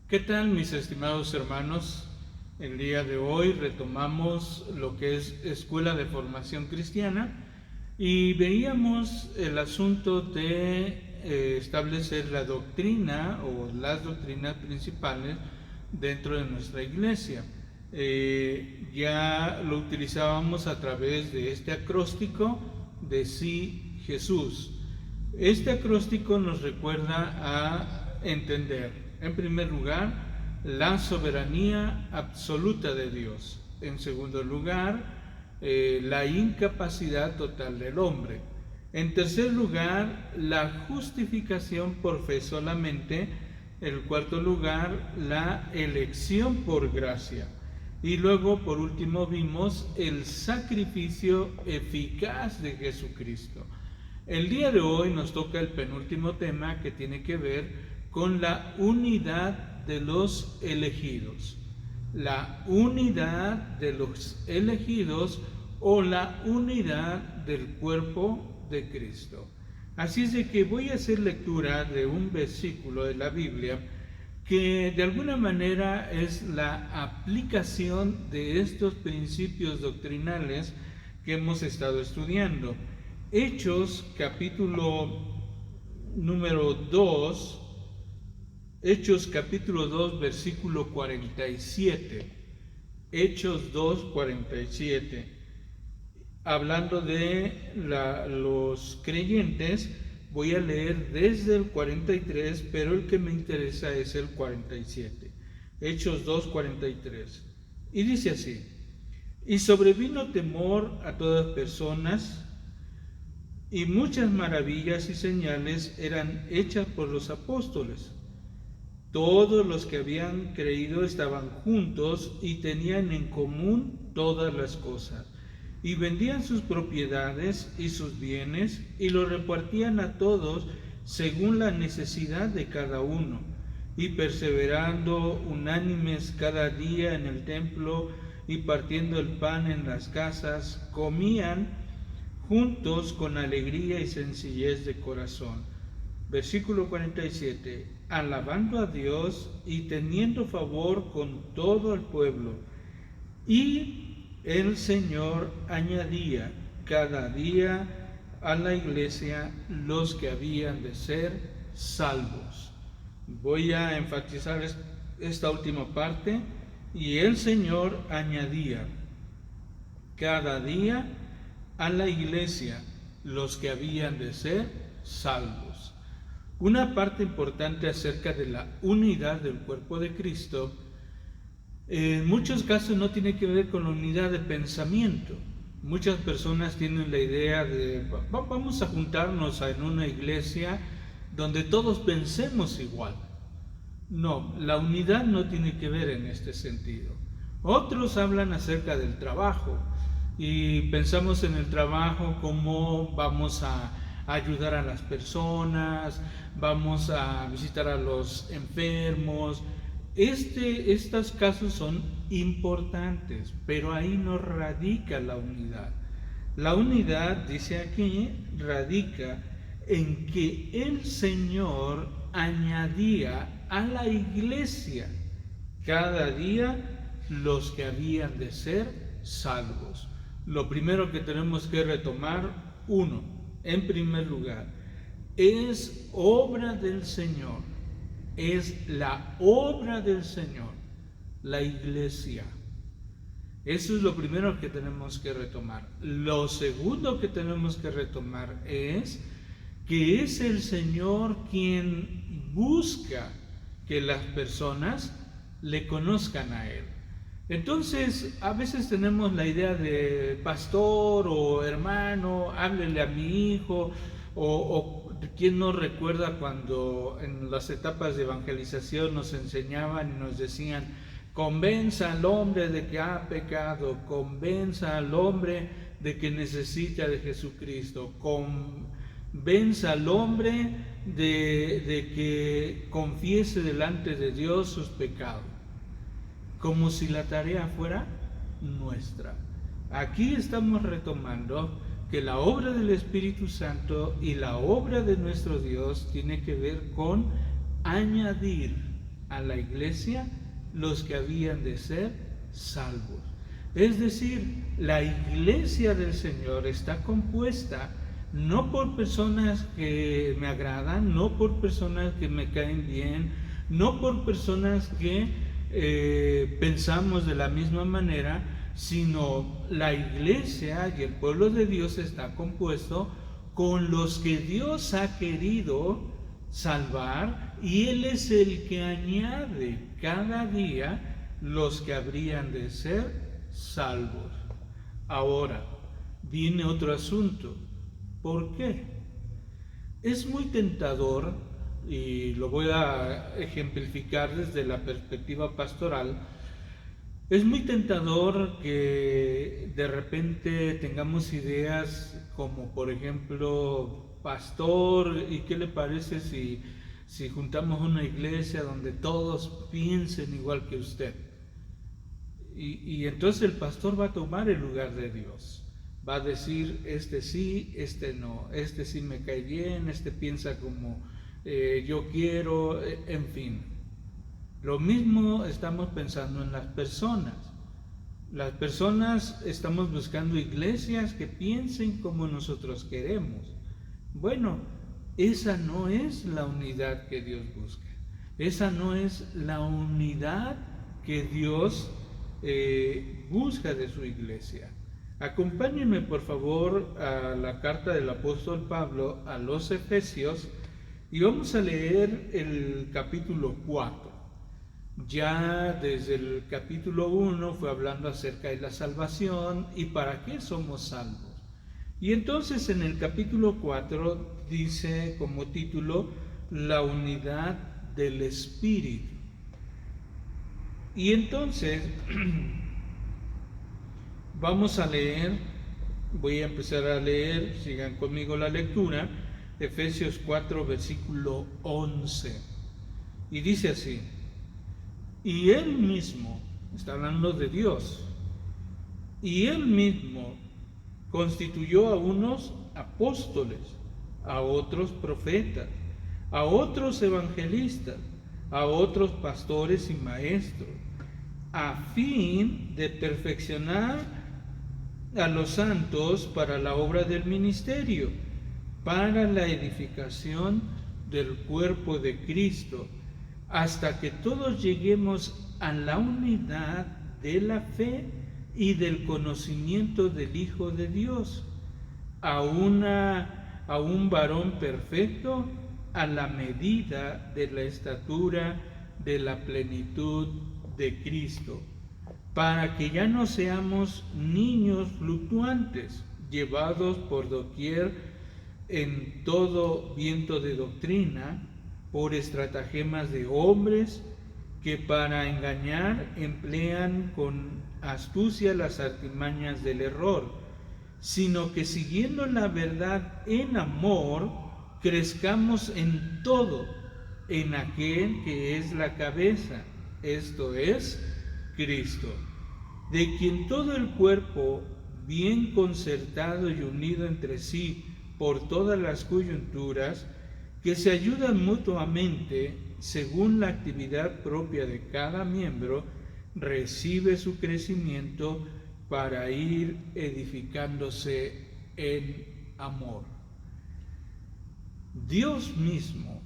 ¿Qué tal, mis estimados hermanos? El día de hoy retomamos lo que es Escuela de Formación Cristiana y veíamos el asunto de establecer la doctrina o las doctrinas principales dentro de nuestra iglesia. Ya lo utilizábamos a través de este acróstico de Sí Jesús. Este acróstico nos recuerda a entender, en primer lugar, la soberanía absoluta de Dios. En segundo lugar, la incapacidad total del hombre. En tercer lugar, la justificación por fe solamente. En cuarto lugar, la elección por gracia. Y luego, por último, vimos el sacrificio eficaz de Jesucristo. El día de hoy nos toca el penúltimo tema, que tiene que ver con la unidad de los elegidos. La unidad de los elegidos o la unidad del cuerpo de Cristo. Así es de que voy a hacer lectura de un versículo de la Biblia que de alguna manera es la aplicación de estos principios doctrinales que hemos estado estudiando. Hechos capítulo número 2, Hechos capítulo 2, versículo 47. Hechos 2, 47. Hablando de los creyentes, voy a leer desde el 43, pero el que me interesa es el 47. Hechos 2, 43. Y dice así: y sobrevino temor a todas personas, y muchas maravillas y señales eran hechas por los apóstoles. Todos los que habían creído estaban juntos y tenían en común todas las cosas, y vendían sus propiedades y sus bienes y los repartían a todos según la necesidad de cada uno, y perseverando unánimes cada día en el templo y partiendo el pan en las casas, comían juntos con alegría y sencillez de corazón. Versículo 47. Alabando a Dios y teniendo favor con todo el pueblo. Y el Señor añadía cada día a la iglesia los que habían de ser salvos. Voy a enfatizar esta última parte. Y el Señor añadía cada día a la iglesia los que habían de ser salvos. Una parte importante acerca de la unidad del cuerpo de Cristo, en muchos casos no tiene que ver con la unidad de pensamiento. Muchas personas tienen la idea de vamos a juntarnos en una iglesia donde todos pensemos igual. No, la unidad no tiene que ver en este sentido. Otros hablan acerca del trabajo y pensamos en el trabajo como vamos a ayudar a las personas, vamos a visitar a los enfermos. Estos casos son importantes, pero ahí no radica la unidad. La unidad, dice aquí, radica en que el Señor añadía a la iglesia cada día los que habían de ser salvos. Lo primero que tenemos que retomar, en primer lugar, es obra del Señor, es la obra del Señor, la iglesia. Eso es lo primero que tenemos que retomar. Lo segundo que tenemos que retomar es que es el Señor quien busca que las personas le conozcan a Él. Entonces, a veces tenemos la idea de pastor o hermano, háblele a mi hijo, o quién no recuerda cuando en las etapas de evangelización nos enseñaban y nos decían: convenza al hombre de que ha pecado, convenza al hombre de que necesita de Jesucristo, convenza al hombre de que confiese delante de Dios sus pecados, como si la tarea fuera nuestra. Aquí estamos retomando que la obra del Espíritu Santo y la obra de nuestro Dios tiene que ver con añadir. a la iglesia los que habían de ser salvos. Es decir, la iglesia del Señor está compuesta no por personas que me agradan, no por personas que me caen bien, no por personas que pensamos de la misma manera, sino la iglesia y el pueblo de Dios está compuesto con los que Dios ha querido salvar, y Él es el que añade cada día los que habrían de ser salvos. Ahora, viene otro asunto. ¿Por qué? Es muy tentador, y lo voy a ejemplificar desde la perspectiva pastoral. Es muy tentador que de repente tengamos ideas como, por ejemplo, pastor, ¿y qué le parece si juntamos una iglesia donde todos piensen igual que usted? Y entonces el pastor va a tomar el lugar de Dios. Va a decir, este sí, este no, este sí me cae bien, este piensa como yo quiero, en fin. Lo mismo estamos pensando en las personas. Las personas estamos buscando iglesias que piensen como nosotros queremos. Bueno, esa no es la unidad que Dios busca. Esa no es la unidad que Dios busca de su iglesia. Acompáñenme por favor a la carta del apóstol Pablo a los Efesios y vamos a leer el capítulo 4. Ya desde el capítulo 1 fue hablando acerca de la salvación y para qué somos salvos. Y entonces en el capítulo 4 dice como título la unidad del Espíritu. Y entonces vamos a leer, voy a empezar a leer, sigan conmigo la lectura, Efesios 4, versículo 11. Y dice así: y Él mismo, está hablando de Dios, y Él mismo constituyó a unos apóstoles, a otros profetas, a otros evangelistas, a otros pastores y maestros, a fin de perfeccionar a los santos para la obra del ministerio, para la edificación del cuerpo de Cristo, hasta que todos lleguemos a la unidad de la fe y del conocimiento del Hijo de Dios, a un varón perfecto, a la medida de la estatura de la plenitud de Cristo, para que ya no seamos niños fluctuantes, llevados por doquier en todo viento de doctrina, por estratagemas de hombres que para engañar emplean con astucia las artimañas del error, sino que siguiendo la verdad en amor, crezcamos en todo, en aquel que es la cabeza, esto es, Cristo, de quien todo el cuerpo, bien concertado y unido entre sí por todas las coyunturas, que se ayudan mutuamente según la actividad propia de cada miembro, recibe su crecimiento para ir edificándose en amor. Dios mismo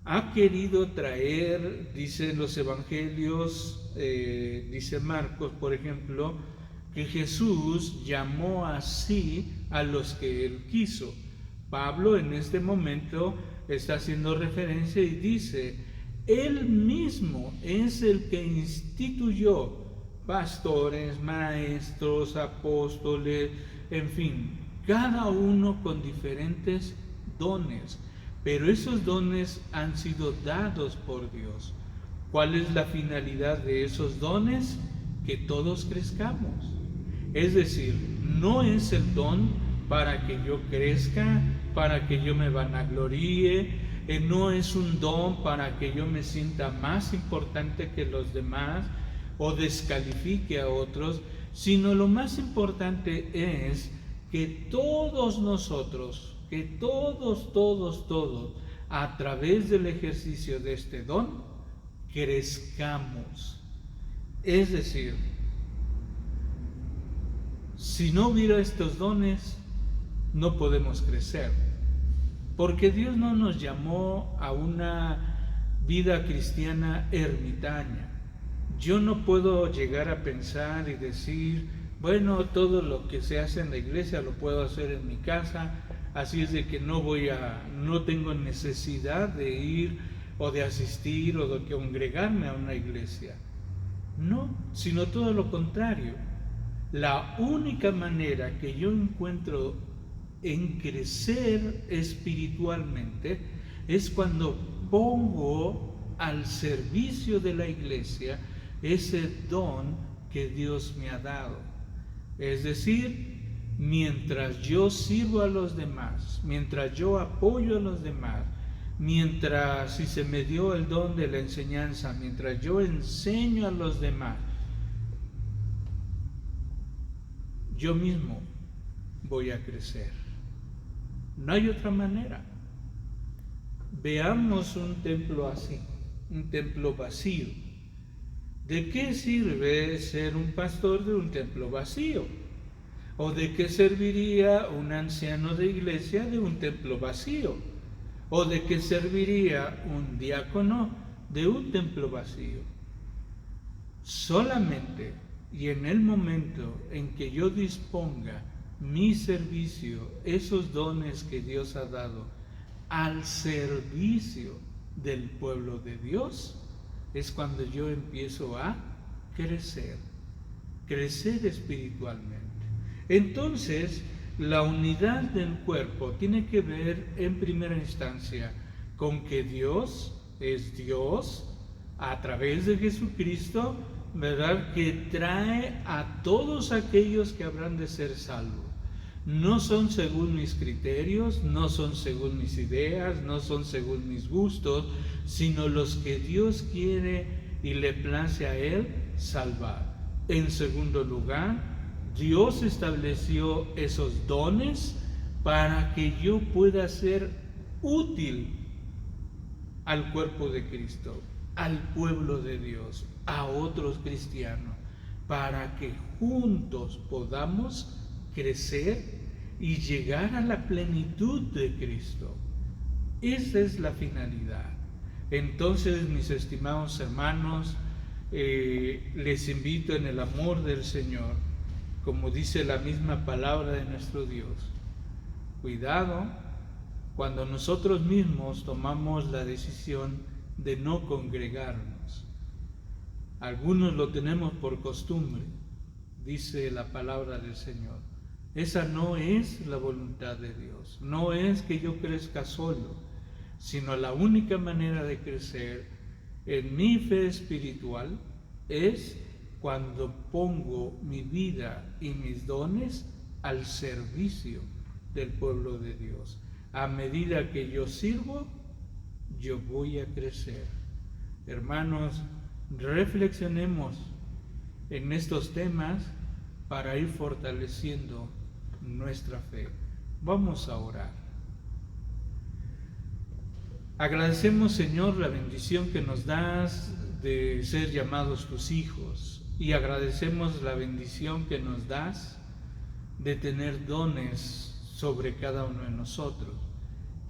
ha querido traer, dicen los evangelios, dice Marcos, por ejemplo, que Jesús llamó así a los que Él quiso. Pablo en este momento está haciendo referencia y dice, Él mismo es el que instituyó pastores, maestros, apóstoles, en fin, cada uno con diferentes dones, pero esos dones han sido dados por Dios. ¿Cuál es la finalidad de esos dones? Que todos crezcamos. Es decir, no es el don para que yo crezca, para que yo me vanagloríe, no es un don para que yo me sienta más importante que los demás o descalifique a otros, sino lo más importante es que todos nosotros, que todos, a través del ejercicio de este don, crezcamos. Es decir, si no hubiera estos dones, no podemos crecer, porque Dios no nos llamó a una vida cristiana ermitaña. Yo no puedo llegar a pensar y decir, bueno, todo lo que se hace en la iglesia lo puedo hacer en mi casa, así es de que no tengo necesidad de ir o de asistir o de congregarme a una iglesia. No, sino todo lo contrario. La única manera que yo encuentro en crecer espiritualmente es cuando pongo al servicio de la iglesia ese don que Dios me ha dado. Es decir, mientras yo sirvo a los demás, mientras yo apoyo a los demás, mientras, si se me dio el don de la enseñanza, mientras yo enseño a los demás, yo mismo voy a crecer. No hay otra manera. Veamos un templo así, un templo vacío. ¿De qué sirve ser un pastor de un templo vacío? ¿O de qué serviría un anciano de iglesia de un templo vacío? ¿O de qué serviría un diácono de un templo vacío? Solamente y en el momento en que yo disponga mi servicio, esos dones que Dios ha dado, al servicio del pueblo de Dios, es cuando yo empiezo a crecer espiritualmente. Entonces, la unidad del cuerpo tiene que ver en primera instancia con que Dios es Dios a través de Jesucristo, ¿verdad? Que trae a todos aquellos que habrán de ser salvos. No son según mis criterios, no son según mis ideas, no son según mis gustos, sino los que Dios quiere y le place a Él salvar. En segundo lugar, Dios estableció esos dones para que yo pueda ser útil al cuerpo de Cristo, al pueblo de Dios, a otros cristianos, para que juntos podamos crecer y llegar a la plenitud de Cristo. Esa es la finalidad. Entonces, mis estimados hermanos, les invito en el amor del Señor, como dice la misma palabra de nuestro Dios, cuidado cuando nosotros mismos tomamos la decisión de no congregarnos. Algunos lo tenemos por costumbre, dice la palabra del Señor. Esa no es la voluntad de Dios. No es que yo crezca solo, sino la única manera de crecer en mi fe espiritual es cuando pongo mi vida y mis dones al servicio del pueblo de Dios. A medida que yo sirvo, yo voy a crecer. Hermanos, reflexionemos en estos temas para ir fortaleciendo nuestra fe. Vamos a orar. Agradecemos, Señor, la bendición que nos das de ser llamados tus hijos, y agradecemos la bendición que nos das de tener dones sobre cada uno de nosotros.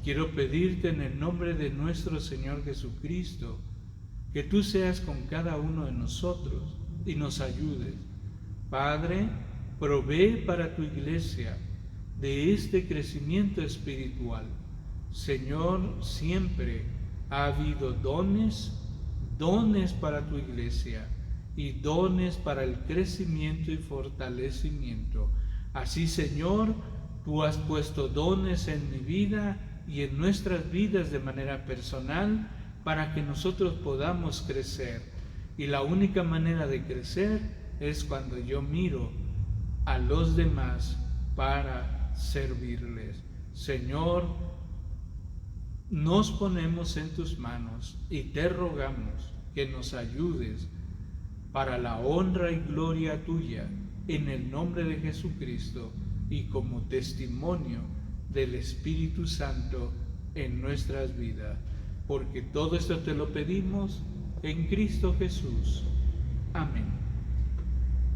Quiero pedirte en el nombre de nuestro Señor Jesucristo que tú seas con cada uno de nosotros y nos ayudes. Padre, provee para tu iglesia de este crecimiento espiritual. Señor, siempre ha habido dones para tu iglesia y dones para el crecimiento y fortalecimiento. Así, Señor, tú has puesto dones en mi vida y en nuestras vidas de manera personal para que nosotros podamos crecer. Y la única manera de crecer es cuando yo miro a los demás para servirles. Señor, nos ponemos en tus manos y te rogamos que nos ayudes para la honra y gloria tuya, en el nombre de Jesucristo y como testimonio del Espíritu Santo en nuestras vidas. Porque todo esto te lo pedimos en Cristo Jesús. Amén.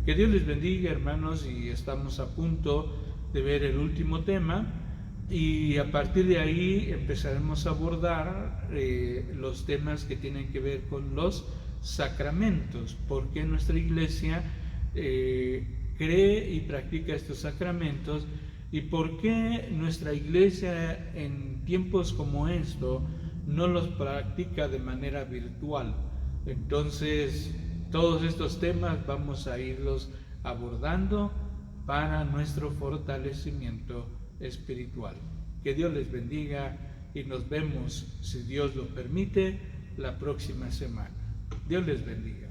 Que Dios les bendiga, hermanos, y estamos a punto de ver el último tema, y a partir de ahí empezaremos a abordar los temas que tienen que ver con los sacramentos, porque nuestra iglesia cree y practica estos sacramentos, y por qué nuestra iglesia en tiempos como esto no los practica de manera virtual. Entonces, todos estos temas vamos a irlos abordando para nuestro fortalecimiento espiritual. Que Dios les bendiga y nos vemos, si Dios lo permite, la próxima semana. Dios les bendiga.